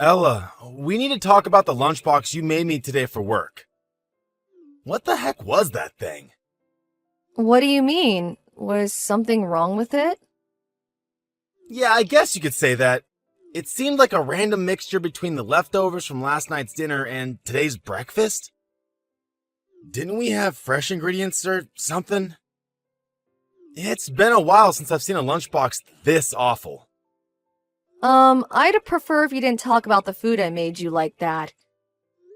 Ella, we need to talk about the lunchbox you made me today for work. What the heck was that thing? What do you mean? Was something wrong with it? Yeah, I guess you could say that. It seemed like a random mixture between the leftovers from last night's dinner and today's breakfast. Didn't we have fresh ingredients or something? It's been a while since I've seen a lunchbox this awful. I'd prefer if you didn't talk about the food I made you like that.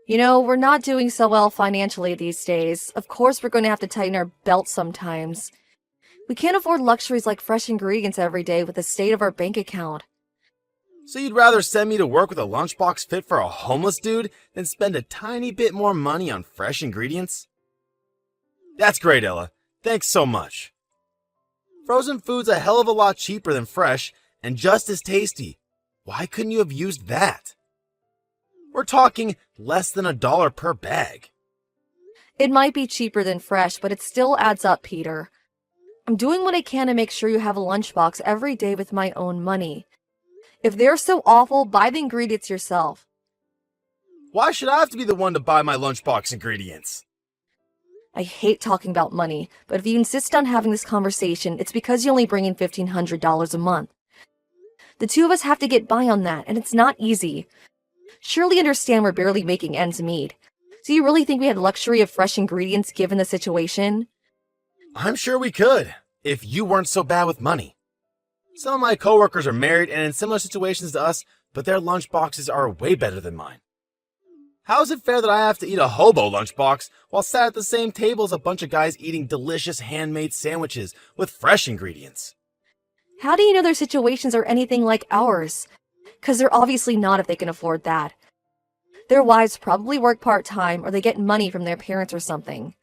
You know, we're not doing so well financially these days. Of course we're going to have to tighten our belts sometimes. We can't afford luxuries like fresh ingredients every day with the state of our bank account. So you'd rather send me to work with a lunchbox fit for a homeless dude than spend a tiny bit more money on fresh ingredients? That's great, Ella. Thanks so much. Frozen food's a hell of a lot cheaper than fresh and just as tasty. Why couldn't you have used that? We're talking less than $1 per bag. It might be cheaper than fresh, but it still adds up, Peter. I'm doing what I can to make sure you have a lunchbox every day with my own money. If they're so awful, buy the ingredients yourself. Why should I have to be the one to buy my lunchbox ingredients? I hate talking about money, but if you insist on having this conversation, it's because you only bring in $1,500 a month. The two of us have to get by on that, and it's not easy. Surely understand we're barely making ends meet. Do you really think we had the luxury of fresh ingredients given the situation? I'm sure we could, if you weren't so bad with money. Some of my coworkers are married and in similar situations to us, but their lunchboxes are way better than mine. How is it fair that I have to eat a hobo lunchbox while sat at the same table as a bunch of guys eating delicious handmade sandwiches with fresh ingredients? How do you know their situations are anything like ours? 'Cause they're obviously not if they can afford that. Their wives probably work part-time or they get money from their parents or something.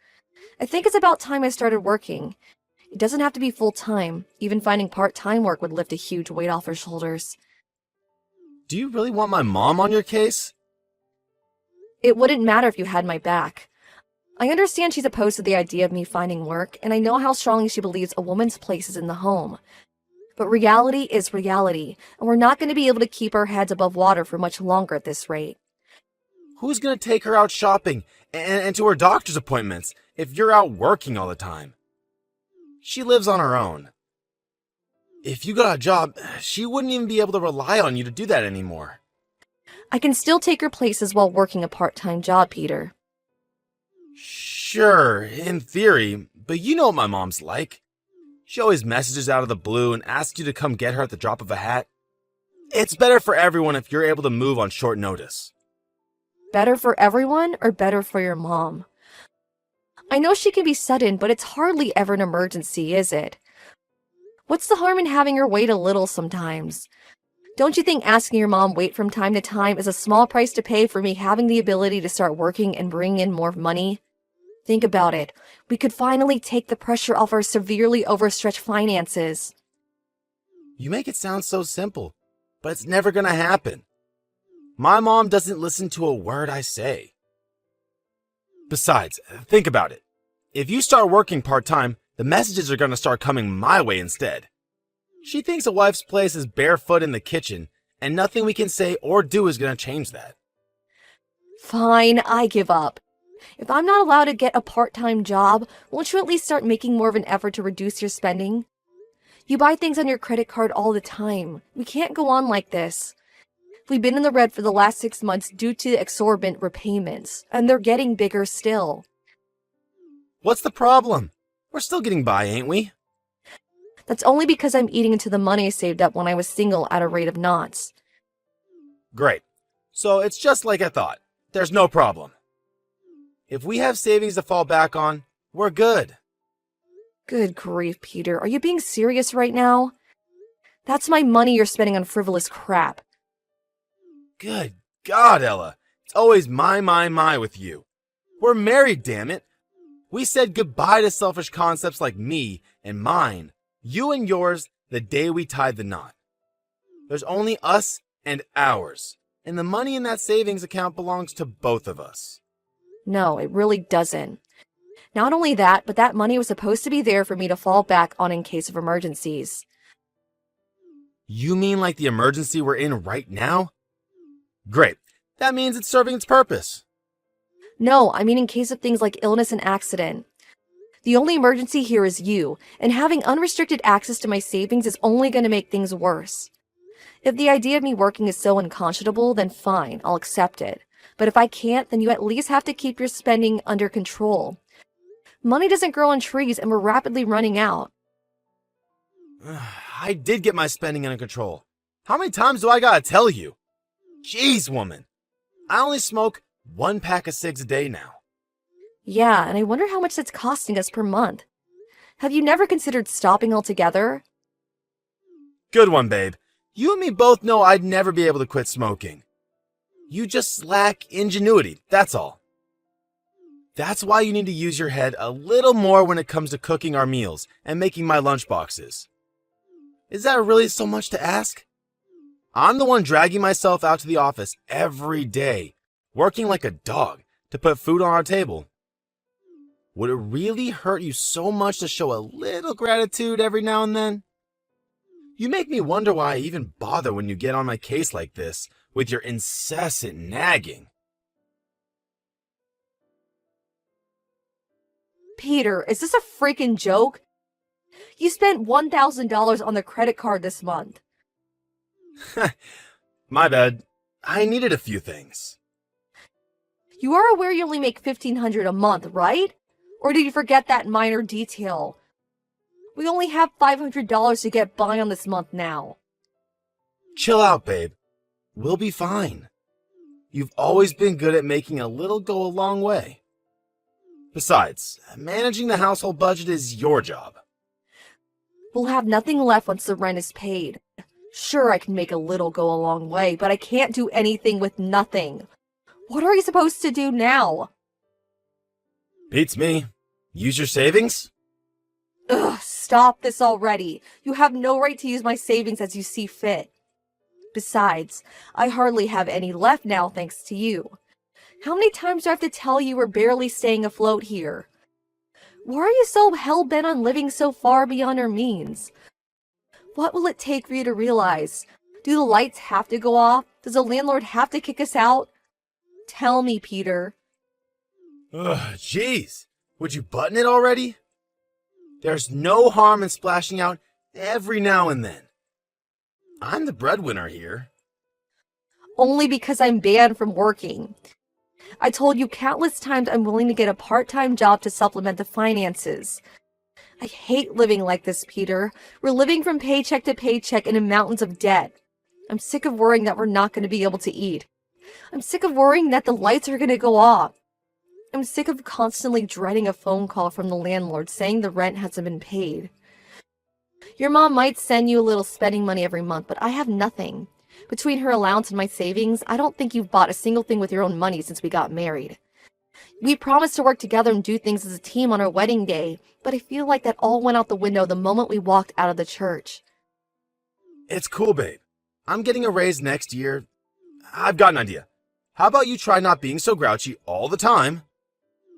I think it's about time I started working. It doesn't have to be full-time. Even finding part-time work would lift a huge weight off our shoulders. Do you really want my mom on your case? It wouldn't matter if you had my back. I understand she's opposed to the idea of me finding work, and I know how strongly she believes a woman's place is in the home. But reality is reality, and we're not going to be able to keep our heads above water for much longer at this rate. Who's going to take her out shopping and to her doctor's appointments if you're out working all the time? She lives on her own. If you got a job, she wouldn't even be able to rely on you to do that anymore. I can still take her places while working a part-time job, Peter. Sure, in theory, but you know what my mom's like. She always messages out of the blue and asks you to come get her at the drop of a hat. It's better for everyone if you're able to move on short notice. Better for everyone or better for your mom? I know she can be sudden, but it's hardly ever an emergency, is it? What's the harm in having her wait a little sometimes? Don't you think asking your mom wait from time to time is a small price to pay for me having the ability to start working and bring in more money? Think about it. We could finally take the pressure off our severely overstretched finances. You make it sound so simple, but it's never going to happen. My mom doesn't listen to a word I say. Besides, think about it. If you start working part-time, the messages are going to start coming my way instead. She thinks a wife's place is barefoot in the kitchen, and nothing we can say or do is going to change that. Fine, I give up. If I'm not allowed to get a part-time job, won't you at least start making more of an effort to reduce your spending? You buy things on your credit card all the time. We can't go on like this. We've been in the red for the last 6 months due to exorbitant repayments, and they're getting bigger still. What's the problem? We're still getting by, ain't we? That's only because I'm eating into the money I saved up when I was single at a rate of knots. Great. So it's just like I thought. There's no problem. If we have savings to fall back on, we're good. Good grief, Peter. Are you being serious right now? That's my money you're spending on frivolous crap. Good God, Ella. It's always my with you. We're married, damn it. We said goodbye to selfish concepts like me and mine, you and yours, the day we tied the knot. There's only us and ours, and the money in that savings account belongs to both of us. No, it really doesn't. Not only that, but that money was supposed to be there for me to fall back on in case of emergencies. You mean like the emergency we're in right now? Great. That means it's serving its purpose. No, I mean in case of things like illness and accident. The only emergency here is you, and having unrestricted access to my savings is only going to make things worse. If the idea of me working is so unconscionable, then fine, I'll accept it. But if I can't, then you at least have to keep your spending under control. Money doesn't grow on trees, and we're rapidly running out. I did get my spending under control. How many times do I gotta tell you? Jeez, woman. I only smoke 1 pack of cigs a day now. Yeah, and I wonder how much that's costing us per month. Have you never considered stopping altogether? Good one, babe. You and me both know I'd never be able to quit smoking. You just lack ingenuity, that's all. That's why you need to use your head a little more when it comes to cooking our meals and making my lunchboxes. Is that really so much to ask? I'm the one dragging myself out to the office every day, working like a dog to put food on our table. Would it really hurt you so much to show a little gratitude every now and then? You make me wonder why I even bother when you get on my case like this with your incessant nagging. Peter, is this a freaking joke? You spent $1,000 on the credit card this month. My bad. I needed a few things. You are aware you only make $1,500 a month, right? Or did you forget that minor detail? We only have $500 to get by on this month now. Chill out, babe. We'll be fine. You've always been good at making a little go a long way. Besides, managing the household budget is your job. We'll have nothing left once the rent is paid. Sure, I can make a little go a long way, but I can't do anything with nothing. What are you supposed to do now? Beats me. Use your savings? Ugh, stop this already. You have no right to use my savings as you see fit. Besides, I hardly have any left now thanks to you. How many times do I have to tell you we're barely staying afloat here? Why are you so hell-bent on living so far beyond our means? What will it take for you to realize? Do the lights have to go off? Does the landlord have to kick us out? Tell me, Peter. Ugh, jeez. Would you button it already? There's no harm in splashing out every now and then. I'm the breadwinner here. Only because I'm banned from working. I told you countless times I'm willing to get a part-time job to supplement the finances. I hate living like this, Peter. We're living from paycheck to paycheck and in mountains of debt. I'm sick of worrying that we're not going to be able to eat. I'm sick of worrying that the lights are going to go off. I'm sick of constantly dreading a phone call from the landlord saying the rent hasn't been paid. Your mom might send you a little spending money every month, but I have nothing. Between her allowance and my savings, I don't think you've bought a single thing with your own money since we got married. We promised to work together and do things as a team on our wedding day, but I feel like that all went out the window the moment we walked out of the church. It's cool, babe. I'm getting a raise next year. I've got an idea. How about you try not being so grouchy all the time?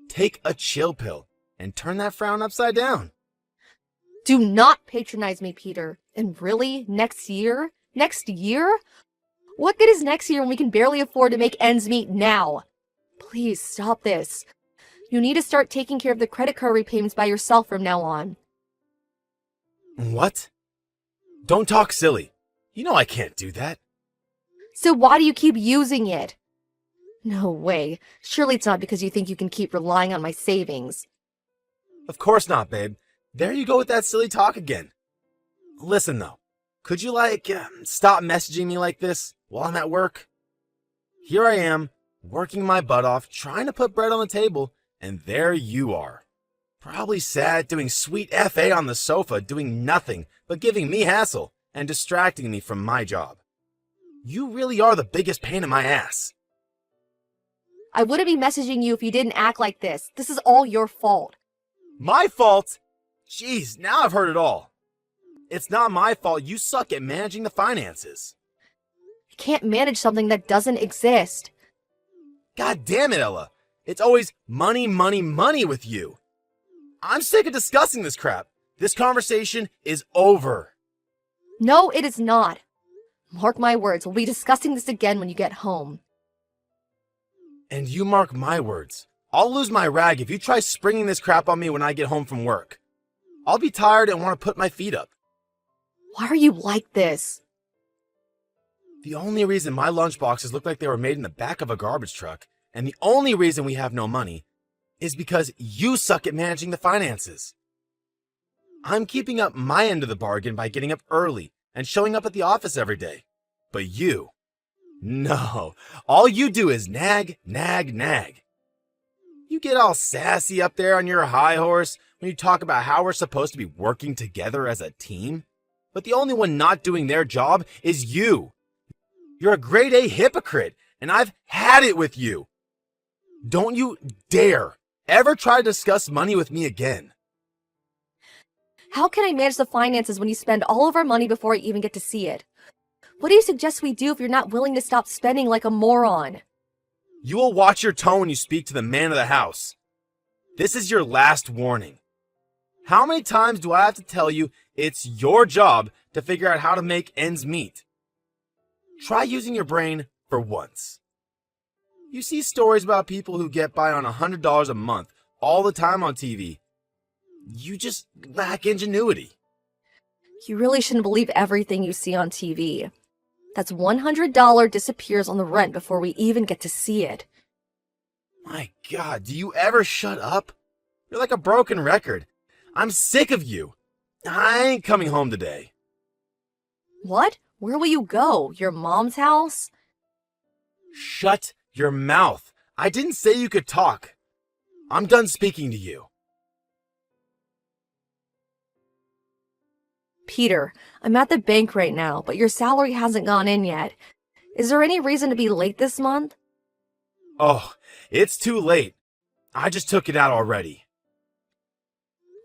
Take a chill pill and turn that frown upside down. Do not patronize me, Peter. And really, next year? Next year? What good is next year when we can barely afford to make ends meet now? Please stop this. You need to start taking care of the credit card repayments by yourself from now on. What? Don't talk silly. You know I can't do that. So why do you keep using it? No way. Surely it's not because you think you can keep relying on my savings. Of course not, babe. There you go with that silly talk again. Listen, though. Could you, stop messaging me like this while I'm at work? Here I am, working my butt off, trying to put bread on the table, and there you are. Probably sad, doing sweet FA on the sofa, doing nothing but giving me hassle and distracting me from my job. You really are the biggest pain in my ass. I wouldn't be messaging you if you didn't act like this. This is all your fault. My fault? Jeez, now I've heard it all. It's not my fault you suck at managing the finances. I can't manage something that doesn't exist. God damn it, Ella. It's always money, money, money with you. I'm sick of discussing this crap. This conversation is over. No, it is not. Mark my words, we'll be discussing this again when you get home. And you mark my words. I'll lose my rag if you try springing this crap on me when I get home from work. I'll be tired and want to put my feet up. Why are you like this? The only reason my lunchboxes look like they were made in the back of a garbage truck, and the only reason we have no money, is because you suck at managing the finances. I'm keeping up my end of the bargain by getting up early and showing up at the office every day. But you, no, all you do is nag, nag, nag. You get all sassy up there on your high horse when you talk about how we're supposed to be working together as a team. But the only one not doing their job is you. You're a grade A hypocrite, and I've had it with you. Don't you dare ever try to discuss money with me again. How can I manage the finances when you spend all of our money before I even get to see it? What do you suggest we do if you're not willing to stop spending like a moron? You will watch your tone when you speak to the man of the house. This is your last warning. How many times do I have to tell you it's your job to figure out how to make ends meet? Try using your brain for once. You see stories about people who get by on $100 a month all the time on TV. You just lack ingenuity. You really shouldn't believe everything you see on TV. That's $100 disappears on the rent before we even get to see it. My God, do you ever shut up? You're like a broken record. I'm sick of you. I ain't coming home today. What? Where will you go? Your mom's house? Shut your mouth. I didn't say you could talk. I'm done speaking to you. Peter, I'm at the bank right now, but your salary hasn't gone in yet. Is there any reason to be late this month? Oh, it's too late. I just took it out already.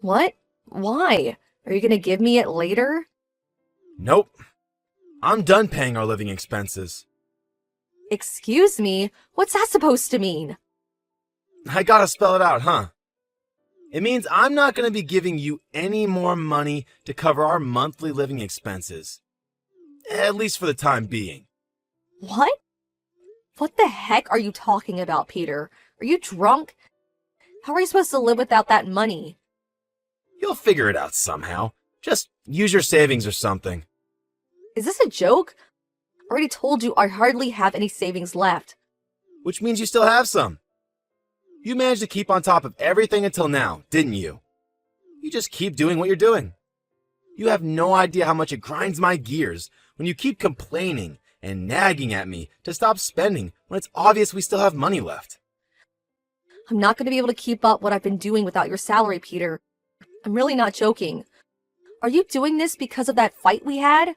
What? Why? Are you going to give me it later? Nope. I'm done paying our living expenses. Excuse me? What's that supposed to mean? I gotta spell it out, huh? It means I'm not going to be giving you any more money to cover our monthly living expenses. At least for the time being. What? What the heck are you talking about, Peter? Are you drunk? How are you supposed to live without that money? You'll figure it out somehow. Just use your savings or something. Is this a joke? I already told you I hardly have any savings left. Which means you still have some. You managed to keep on top of everything until now, didn't you? You just keep doing what you're doing. You have no idea how much it grinds my gears when you keep complaining and nagging at me to stop spending when it's obvious we still have money left. I'm not going to be able to keep up what I've been doing without your salary, Peter. I'm really not joking. Are you doing this because of that fight we had?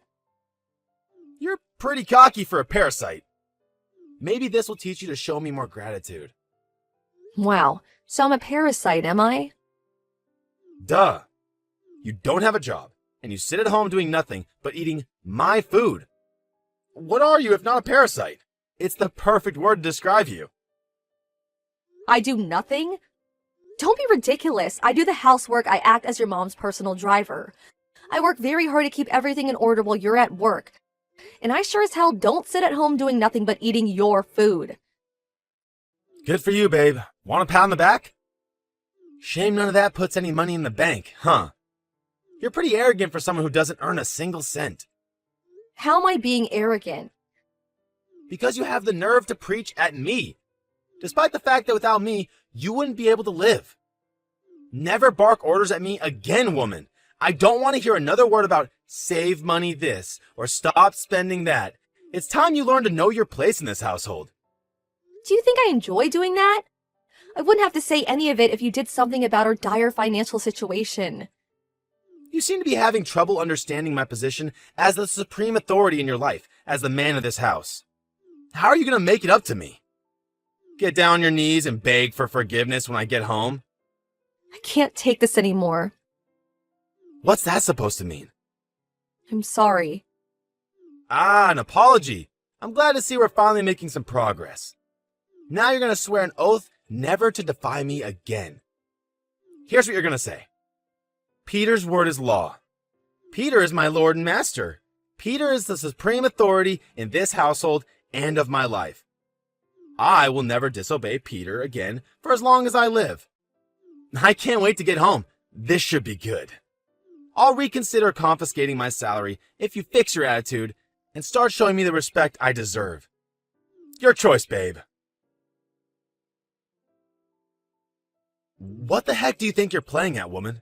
You're pretty cocky for a parasite. Maybe this will teach you to show me more gratitude. Wow, so I'm a parasite, am I? Duh. You don't have a job, and you sit at home doing nothing but eating my food. What are you if not a parasite? It's the perfect word to describe you. I do nothing? Don't be ridiculous. I do the housework. I act as your mom's personal driver. I work very hard to keep everything in order while you're at work. And I sure as hell don't sit at home doing nothing but eating your food. Good for you, babe. Want a pat on the back? Shame none of that puts any money in the bank, huh? You're pretty arrogant for someone who doesn't earn a single cent. How am I being arrogant? Because you have the nerve to preach at me, despite the fact that without me, you wouldn't be able to live. Never bark orders at me again, woman. I don't want to hear another word about save money this or stop spending that. It's time you learn to know your place in this household. Do you think I enjoy doing that? I wouldn't have to say any of it if you did something about our dire financial situation. You seem to be having trouble understanding my position as the supreme authority in your life, as the man of this house. How are you going to make it up to me? Get down on your knees and beg for forgiveness when I get home? I can't take this anymore. What's that supposed to mean? I'm sorry. Ah, an apology. I'm glad to see we're finally making some progress. Now you're going to swear an oath never to defy me again. Here's what you're going to say. Peter's word is law. Peter is my lord and master. Peter is the supreme authority in this household and of my life. I will never disobey Peter again for as long as I live. I can't wait to get home. This should be good. I'll reconsider confiscating my salary if you fix your attitude and start showing me the respect I deserve. Your choice, babe. What the heck do you think you're playing at, woman?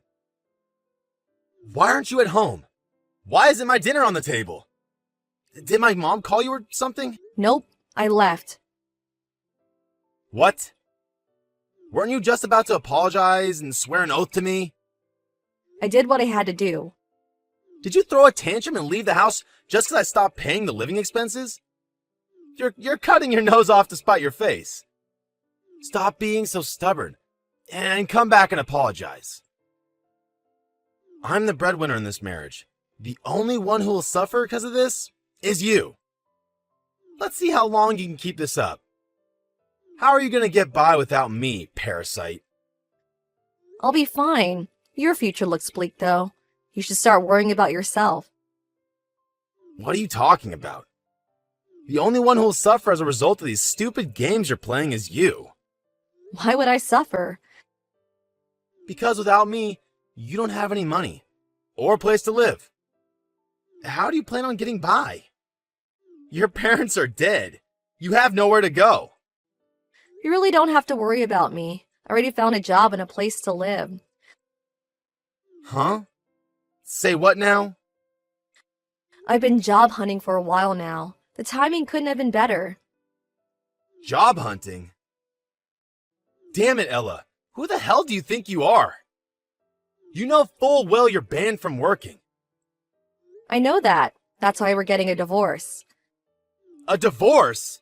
Why aren't you at home? Why isn't my dinner on the table? Did my mom call you or something? Nope, I left. What? Weren't you just about to apologize and swear an oath to me? I did what I had to do. Did you throw a tantrum and leave the house just because I stopped paying the living expenses? You're cutting your nose off to spite your face. Stop being so stubborn and come back and apologize. I'm the breadwinner in this marriage. The only one who will suffer because of this is you. Let's see how long you can keep this up. How are you going to get by without me, parasite? I'll be fine. Your future looks bleak, though. You should start worrying about yourself. What are you talking about? The only one who will suffer as a result of these stupid games you're playing is you. Why would I suffer? Because without me, you don't have any money or a place to live. How do you plan on getting by? Your parents are dead. You have nowhere to go. You really don't have to worry about me. I already found a job and a place to live. Huh? Say what now? I've been job hunting for a while now. The timing couldn't have been better. Job hunting? Damn it, Ella. Who the hell do you think you are? You know full well you're banned from working. I know that. That's why we're getting a divorce. A divorce?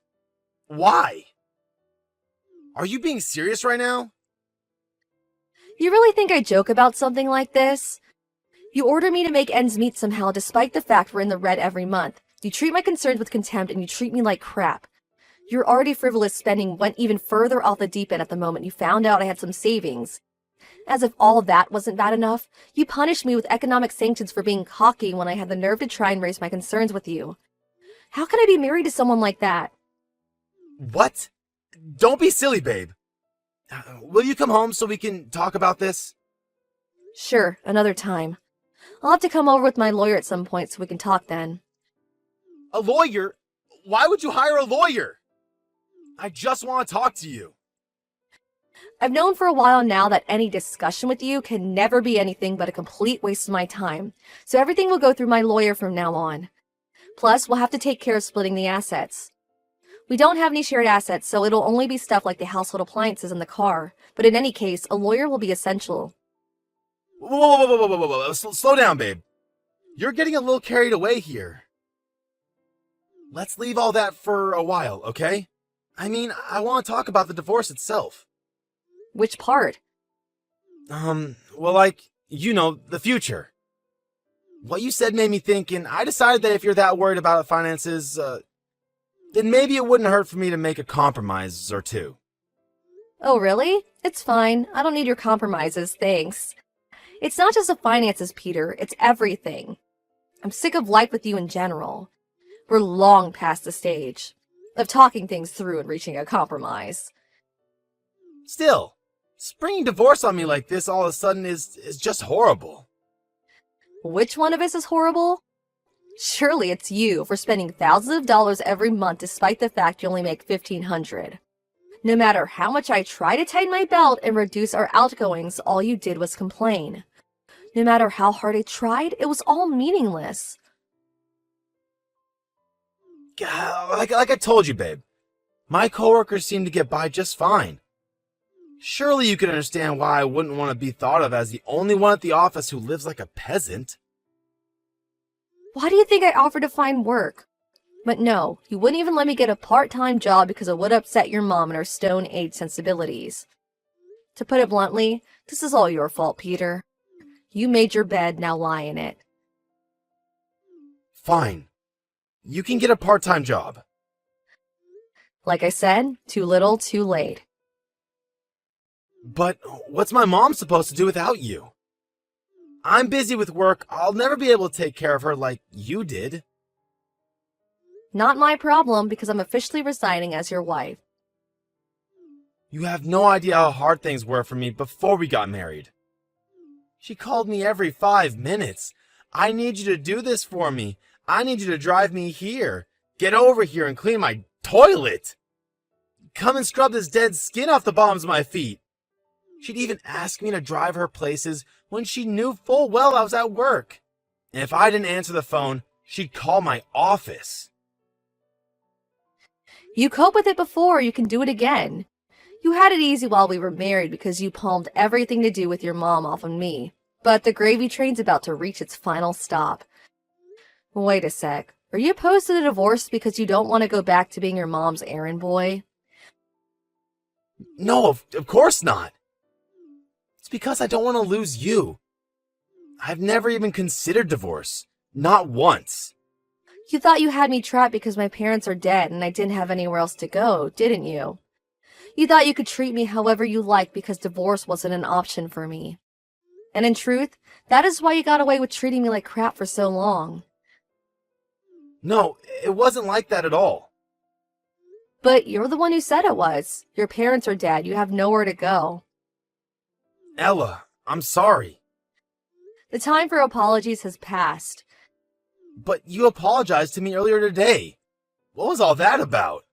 Why? Are you being serious right now? You really think I joke about something like this? You order me to make ends meet somehow despite the fact we're in the red every month. You treat my concerns with contempt and you treat me like crap. Your already frivolous spending went even further off the deep end at the moment you found out I had some savings. As if all that wasn't bad enough, you punished me with economic sanctions for being cocky when I had the nerve to try and raise my concerns with you. How can I be married to someone like that? What? Don't be silly, babe. Will you come home so we can talk about this? Sure, another time. I'll have to come over with my lawyer at some point so we can talk then. A lawyer? Why would you hire a lawyer? I just want to talk to you. I've known for a while now that any discussion with you can never be anything but a complete waste of my time, so everything will go through my lawyer from now on. Plus, we'll have to take care of splitting the assets. We don't have any shared assets, so it'll only be stuff like the household appliances and the car, but in any case, a lawyer will be essential. Whoa. Slow down, babe. You're getting a little carried away here. Let's leave all that for a while, okay? I mean, I want to talk about the divorce itself. Which part? Well, the future. What you said made me think, and I decided that if you're that worried about finances, then maybe it wouldn't hurt for me to make a compromise or two. Oh, really? It's fine. I don't need your compromises, thanks. It's not just the finances, Peter. It's everything. I'm sick of life with you in general. We're long past the stage of talking things through and reaching a compromise. Still, springing divorce on me like this all of a sudden is just horrible. Which one of us is horrible? Surely it's you for spending thousands of dollars every month despite the fact you only make $1,500. No matter how much I try to tighten my belt and reduce our outgoings, all you did was complain. No matter how hard I tried, it was all meaningless. Like I told you, babe, my coworkers seem to get by just fine. Surely you can understand why I wouldn't want to be thought of as the only one at the office who lives like a peasant. Why do you think I offered to find work? But no, you wouldn't even let me get a part-time job because it would upset your mom and her Stone Age sensibilities. To put it bluntly, this is all your fault, Peter. You made your bed, now lie in it. Fine. You can get a part-time job. Like I said, too little, too late. But what's my mom supposed to do without you? I'm busy with work. I'll never be able to take care of her like you did. Not my problem because I'm officially resigning as your wife. You have no idea how hard things were for me before we got married. She called me every 5 minutes. I need you to do this for me. I need you to drive me here. Get over here and clean my toilet. Come and scrub this dead skin off the bottoms of my feet. She'd even ask me to drive her places when she knew full well I was at work. And if I didn't answer the phone, she'd call my office. You coped with it before, you can do it again. You had it easy while we were married because you palmed everything to do with your mom off on me. But the gravy train's about to reach its final stop. Wait a sec. Are you opposed to the divorce because you don't want to go back to being your mom's errand boy? No, of course not. It's because I don't want to lose you. I've never even considered divorce. Not once. You thought you had me trapped because my parents are dead and I didn't have anywhere else to go, didn't you? You thought you could treat me however you liked because divorce wasn't an option for me. And in truth, that is why you got away with treating me like crap for so long. No, it wasn't like that at all. But you're the one who said it was. Your parents are dead. You have nowhere to go. Ella, I'm sorry. The time for apologies has passed. But you apologized to me earlier today. What was all that about?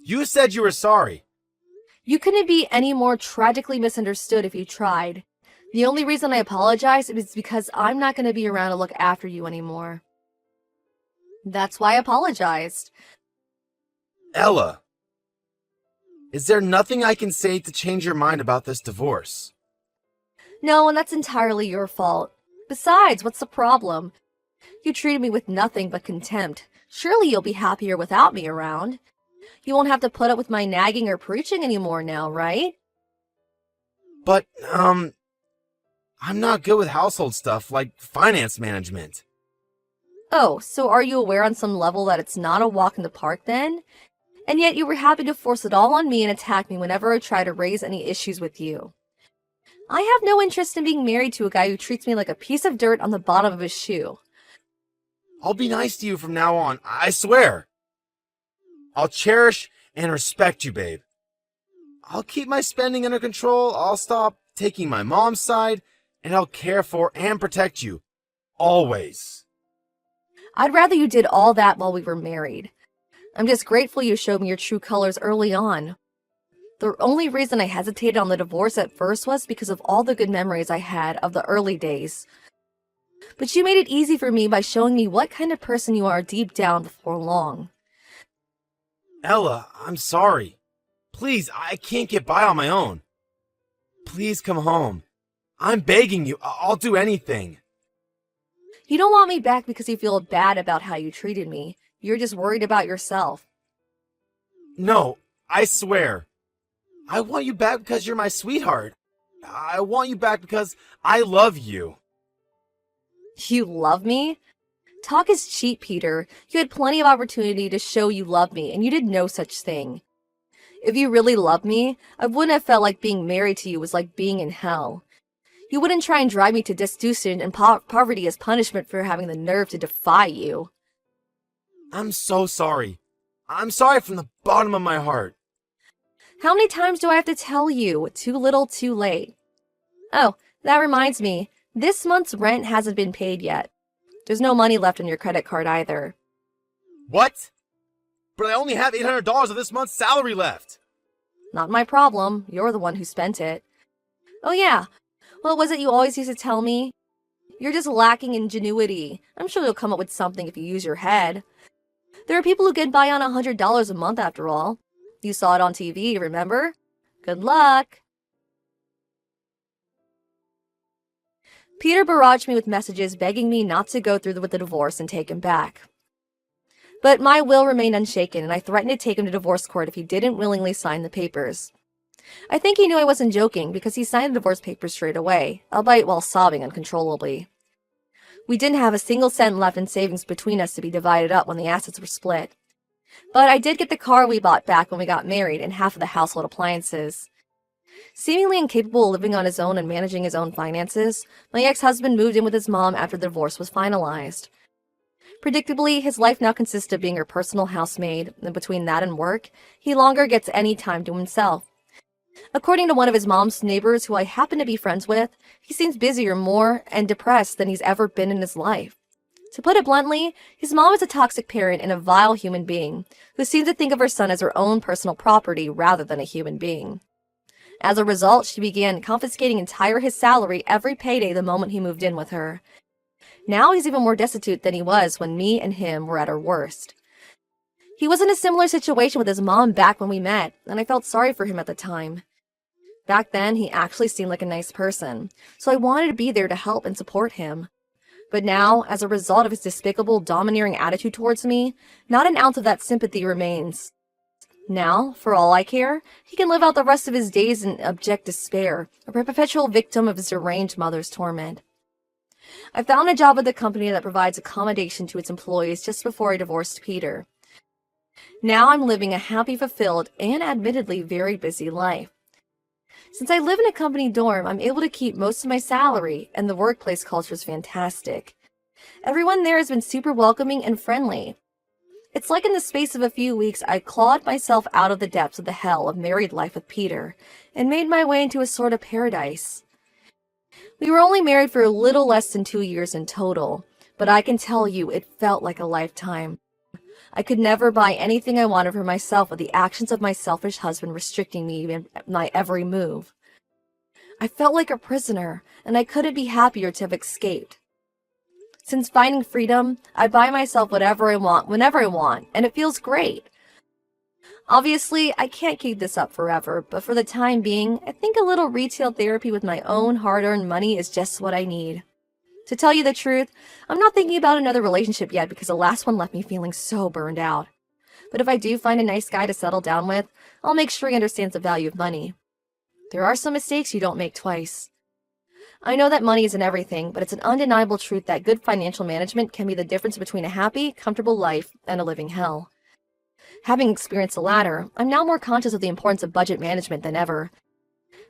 You said you were sorry. You couldn't be any more tragically misunderstood if you tried. The only reason I apologize is because I'm not going to be around to look after you anymore. That's why I apologized. Ella, is there nothing I can say to change your mind about this divorce? No, and that's entirely your fault. Besides, what's the problem? You treated me with nothing but contempt. Surely you'll be happier without me around. You won't have to put up with my nagging or preaching anymore now, right? But, I'm not good with household stuff like finance management. Oh, so are you aware on some level that it's not a walk in the park then? And yet you were happy to force it all on me and attack me whenever I try to raise any issues with you. I have no interest in being married to a guy who treats me like a piece of dirt on the bottom of his shoe. I'll be nice to you from now on, I swear. I'll cherish and respect you, babe. I'll keep my spending under control, I'll stop taking my mom's side, and I'll care for and protect you. Always. I'd rather you did all that while we were married. I'm just grateful you showed me your true colors early on. The only reason I hesitated on the divorce at first was because of all the good memories I had of the early days. But you made it easy for me by showing me what kind of person you are deep down before long. Ella, I'm sorry. Please, I can't get by on my own. Please come home. I'm begging you. I'll do anything. You don't want me back because you feel bad about how you treated me. You're just worried about yourself. No, I swear. I want you back because you're my sweetheart. I want you back because I love you. You love me? Talk is cheap, Peter. You had plenty of opportunity to show you love me, and you did no such thing. If you really loved me, I wouldn't have felt like being married to you was like being in hell. You wouldn't try and drive me to destitution and poverty as punishment for having the nerve to defy you. I'm so sorry. I'm sorry from the bottom of my heart. How many times do I have to tell you? Too little, too late. Oh, that reminds me. This month's rent hasn't been paid yet. There's no money left on your credit card either. What? But I only have $800 of this month's salary left. Not my problem. You're the one who spent it. Oh yeah. What was it you always used to tell me? You're just lacking ingenuity. I'm sure you'll come up with something if you use your head. There are people who get by on $100 a month after all. You saw it on TV, remember? Good luck. Peter barraged me with messages begging me not to go through with the divorce and take him back. But my will remained unshaken, and I threatened to take him to divorce court if he didn't willingly sign the papers. I think he knew I wasn't joking because he signed the divorce papers straight away, albeit while sobbing uncontrollably. We didn't have a single cent left in savings between us to be divided up when the assets were split. But I did get the car we bought back when we got married and half of the household appliances. Seemingly incapable of living on his own and managing his own finances, my ex-husband moved in with his mom after the divorce was finalized. Predictably, his life now consists of being her personal housemaid, and between that and work, he longer gets any time to himself. According to one of his mom's neighbors who I happen to be friends with, he seems busier, more, and depressed than he's ever been in his life. To put it bluntly, his mom is a toxic parent and a vile human being who seems to think of her son as her own personal property rather than a human being. As a result, she began confiscating entire his salary every payday the moment he moved in with her. Now he's even more destitute than he was when me and him were at our worst. He was in a similar situation with his mom back when we met, and I felt sorry for him at the time. Back then, he actually seemed like a nice person, so I wanted to be there to help and support him. But now, as a result of his despicable, domineering attitude towards me, not an ounce of that sympathy remains. Now, for all I care, he can live out the rest of his days in abject despair, a perpetual victim of his deranged mother's torment. I found a job with a company that provides accommodation to its employees just before I divorced Peter. Now I'm living a happy, fulfilled, and admittedly very busy life. Since I live in a company dorm, I'm able to keep most of my salary, and the workplace culture is fantastic. Everyone there has been super welcoming and friendly. It's like in the space of a few weeks, I clawed myself out of the depths of the hell of married life with Peter, and made my way into a sort of paradise. We were only married for a little less than 2 years in total, but I can tell you it felt like a lifetime. I could never buy anything I wanted for myself with the actions of my selfish husband restricting me in my every move. I felt like a prisoner, and I couldn't be happier to have escaped. Since finding freedom, I buy myself whatever I want, whenever I want, and it feels great. Obviously, I can't keep this up forever, but for the time being, I think a little retail therapy with my own hard-earned money is just what I need. To tell you the truth, I'm not thinking about another relationship yet because the last one left me feeling so burned out. But if I do find a nice guy to settle down with, I'll make sure he understands the value of money. There are some mistakes you don't make twice. I know that money isn't everything, but it's an undeniable truth that good financial management can be the difference between a happy, comfortable life and a living hell. Having experienced the latter, I'm now more conscious of the importance of budget management than ever,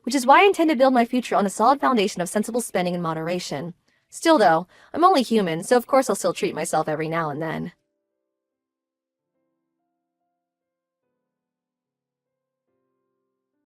which is why I intend to build my future on a solid foundation of sensible spending and moderation. Still though, I'm only human, so of course I'll still treat myself every now and then.